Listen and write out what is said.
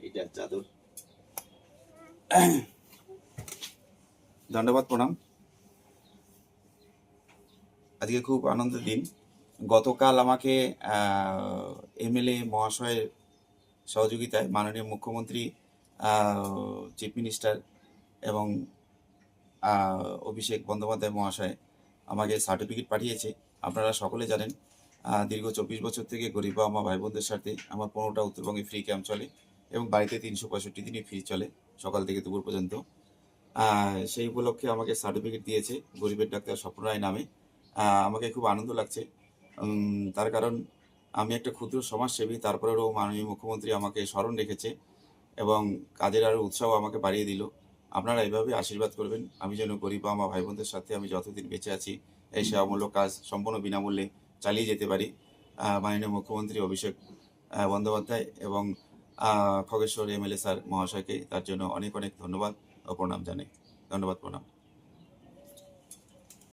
এটা চাদর। ধন্যবাদ, প্রণাম। আজকে খুব আনন্দের দিন। গতকাল আমাকে এমএলএ মহাশয়ের সহযোগিতায় মাননীয় মুখ্যমন্ত্রী, চিফ মিনিস্টার এবং অভিষেক বন্দ্যোপাধ্যায় মহাশয় আমাকে সার্টিফিকেট পাঠিয়েছে। আপনারা সকলে জানেন, দীর্ঘ 24 বছর থেকে গরিব বাবা মা ভাই বোনদের সাথে আমার 15টা উত্তরবঙ্গে ফ্রি ক্যাম্প চলে এবং বাড়িতে 365 দিনই ফ্রি চলে, সকাল থেকে দুপুর পর্যন্ত। সেই উপলক্ষে আমাকে সার্টিফিকেট দিয়েছে গরিবের ডাক্তার স্বপ্ন রায় নামে। আমাকে খুব আনন্দ লাগছে, তার কারণ আমি একটা ক্ষুদ্র সমাজসেবী, তারপরেও মাননীয় মুখ্যমন্ত্রী আমাকে স্মরণ রেখেছে এবং কাজের আরও উৎসাহ আমাকে বাড়িয়ে দিল। আপনারা এইভাবে আশীর্বাদ করবেন, আমি যেন গরিব আমার ভাই বোনদের সাথে আমি যতদিন বেঁচে আছি এই সেবামূলক কাজ সম্পূর্ণ বিনামূল্যে চালিয়ে যেতে পারি। মাননীয় মুখ্যমন্ত্রী অভিষেক বন্দ্যোপাধ্যায় এবং খগেশ্বর এমএলএ স্যার মহাশয়কে তার জন্য অনেক অনেক ধন্যবাদ ও প্রণাম জানাই। ধন্যবাদ, প্রণাম।